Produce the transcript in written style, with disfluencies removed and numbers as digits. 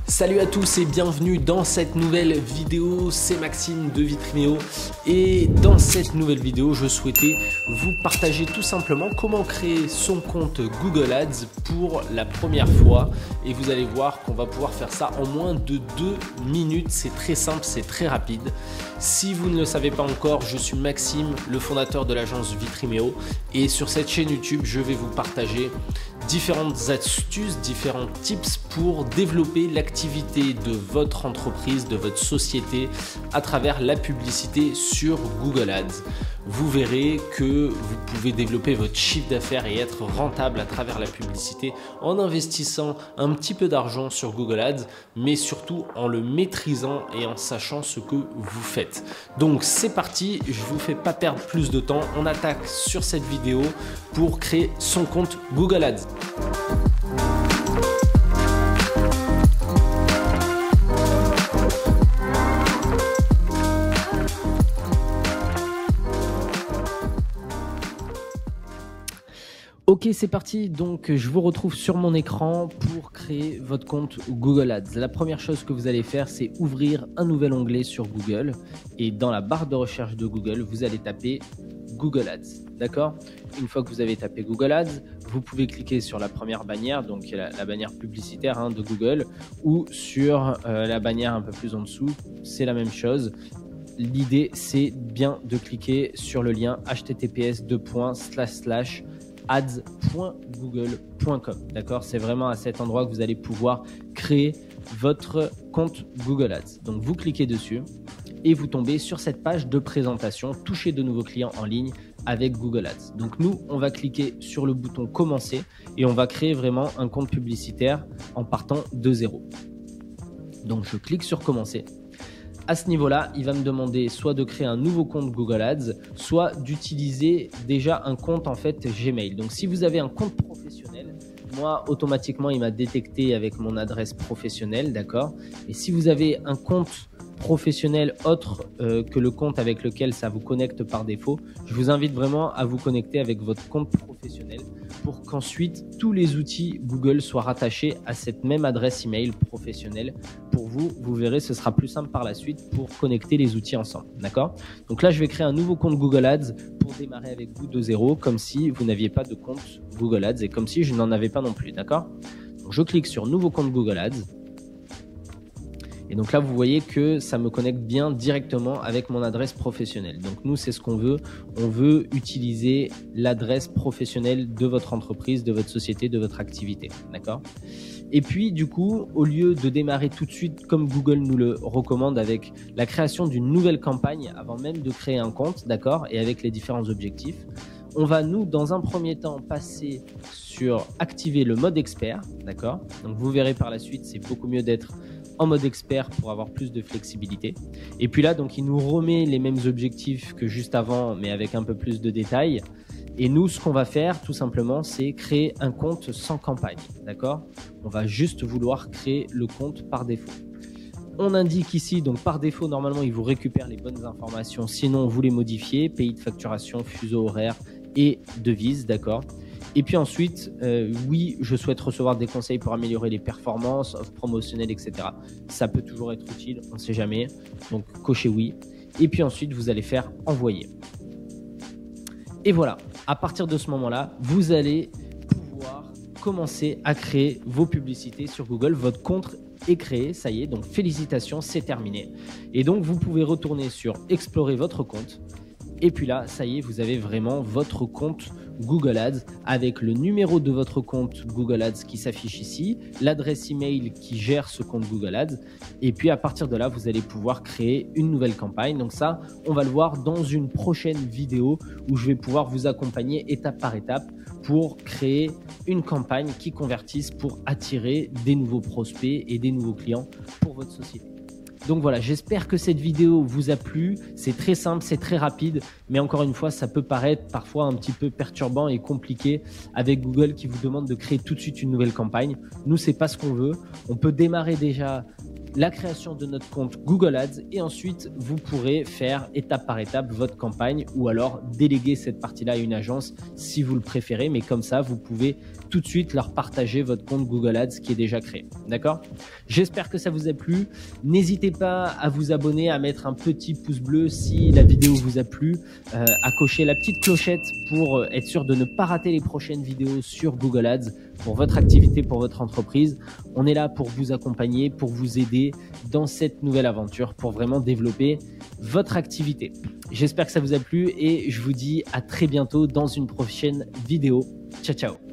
Salut à tous et bienvenue dans cette nouvelle vidéo, c'est Maxime de Vitrymeo et dans cette nouvelle vidéo je souhaitais vous partager tout simplement comment créer son compte Google Ads pour la première fois et vous allez voir qu'on va pouvoir faire ça en moins de 2 minutes, c'est très simple, c'est très rapide. Si vous ne le savez pas encore, je suis Maxime, le fondateur de l'agence Vitrymeo et sur cette chaîne YouTube je vais vous partager différentes astuces, différents tips pour développer l'activité de votre entreprise, de votre société à travers la publicité sur Google Ads. Vous verrez que vous pouvez développer votre chiffre d'affaires et être rentable à travers la publicité en investissant un petit peu d'argent sur Google Ads, mais surtout en le maîtrisant et en sachant ce que vous faites. Donc c'est parti, je ne vous fais pas perdre plus de temps, on attaque sur cette vidéo pour créer son compte Google Ads. Ok, c'est parti. Donc, je vous retrouve sur mon écran pour créer votre compte Google Ads. La première chose que vous allez faire, c'est ouvrir un nouvel onglet sur Google et dans la barre de recherche de Google, vous allez taper Google Ads. D'accord? Une fois que vous avez tapé Google Ads, vous pouvez cliquer sur la première bannière, donc la bannière publicitaire de Google, ou sur la bannière un peu plus en dessous. C'est la même chose. L'idée, c'est bien de cliquer sur le lien https://ads.google.com. D'accord, c'est vraiment à cet endroit que vous allez pouvoir créer votre compte Google Ads. Donc vous cliquez dessus et vous tombez sur cette page de présentation, toucher de nouveaux clients en ligne avec Google Ads. Donc nous, on va cliquer sur le bouton commencer et on va créer vraiment un compte publicitaire en partant de zéro. Donc je clique sur commencer. À ce niveau-là, il va me demander soit de créer un nouveau compte Google Ads, soit d'utiliser déjà un compte en fait Gmail. Donc si vous avez un compte professionnel, moi automatiquement il m'a détecté avec mon adresse professionnelle, d'accord. Et si vous avez un compte professionnel autre que le compte avec lequel ça vous connecte par défaut, je vous invite vraiment à vous connecter avec votre compte professionnel pour qu'ensuite tous les outils Google soient rattachés à cette même adresse email professionnelle. Pour vous, vous verrez, ce sera plus simple par la suite pour connecter les outils ensemble, d'accord? Donc là, je vais créer un nouveau compte Google Ads pour démarrer avec vous de zéro, comme si vous n'aviez pas de compte Google Ads et comme si je n'en avais pas non plus, d'accord? Donc je clique sur nouveau compte Google Ads. Et donc là, vous voyez que ça me connecte bien directement avec mon adresse professionnelle. Donc nous, c'est ce qu'on veut. On veut utiliser l'adresse professionnelle de votre entreprise, de votre société, de votre activité. D'accord? Et puis, du coup, au lieu de démarrer tout de suite, comme Google nous le recommande, avec la création d'une nouvelle campagne avant même de créer un compte, d'accord, et avec les différents objectifs, on va, nous, dans un premier temps, passer sur activer le mode expert, d'accord? Donc, vous verrez par la suite, c'est beaucoup mieux d'être en mode expert pour avoir plus de flexibilité. Et puis là, donc, il nous remet les mêmes objectifs que juste avant, mais avec un peu plus de détails. Et nous, ce qu'on va faire, tout simplement, c'est créer un compte sans campagne, d'accord? On va juste vouloir créer le compte par défaut. On indique ici, donc par défaut, normalement, il vous récupère les bonnes informations. Sinon, vous les modifiez, pays de facturation, fuseau horaire et devise, d'accord? Et puis ensuite, oui, je souhaite recevoir des conseils pour améliorer les performances, offres promotionnelles, etc. Ça peut toujours être utile, on ne sait jamais. Donc, cochez oui. Et puis ensuite, vous allez faire envoyer. Et voilà, à partir de ce moment-là, vous allez pouvoir commencer à créer vos publicités sur Google. Votre compte est créé, ça y est, donc félicitations, c'est terminé. Et donc, vous pouvez retourner sur explorer votre compte. Et puis là, ça y est, vous avez vraiment votre compte Google Ads avec le numéro de votre compte Google Ads qui s'affiche ici, l'adresse email qui gère ce compte Google Ads. Et puis à partir de là, vous allez pouvoir créer une nouvelle campagne. Donc ça, on va le voir dans une prochaine vidéo où je vais pouvoir vous accompagner étape par étape pour créer une campagne qui convertisse pour attirer des nouveaux prospects et des nouveaux clients pour votre société. Donc voilà, j'espère que cette vidéo vous a plu. C'est très simple, c'est très rapide, mais encore une fois, ça peut paraître parfois un petit peu perturbant et compliqué avec Google qui vous demande de créer tout de suite une nouvelle campagne. Nous, c'est pas ce qu'on veut. On peut démarrer déjà la création de notre compte Google Ads et ensuite vous pourrez faire étape par étape votre campagne ou alors déléguer cette partie-là à une agence si vous le préférez, mais comme ça vous pouvez tout de suite leur partager votre compte Google Ads qui est déjà créé. D'accord? J'espère que ça vous a plu. N'hésitez pas à vous abonner, à mettre un petit pouce bleu si la vidéo vous a plu, à cocher la petite clochette pour être sûr de ne pas rater les prochaines vidéos sur Google Ads pour votre activité, pour votre entreprise. On est là pour vous accompagner, pour vous aider dans cette nouvelle aventure, pour vraiment développer votre activité. J'espère que ça vous a plu et je vous dis à très bientôt dans une prochaine vidéo. Ciao, ciao!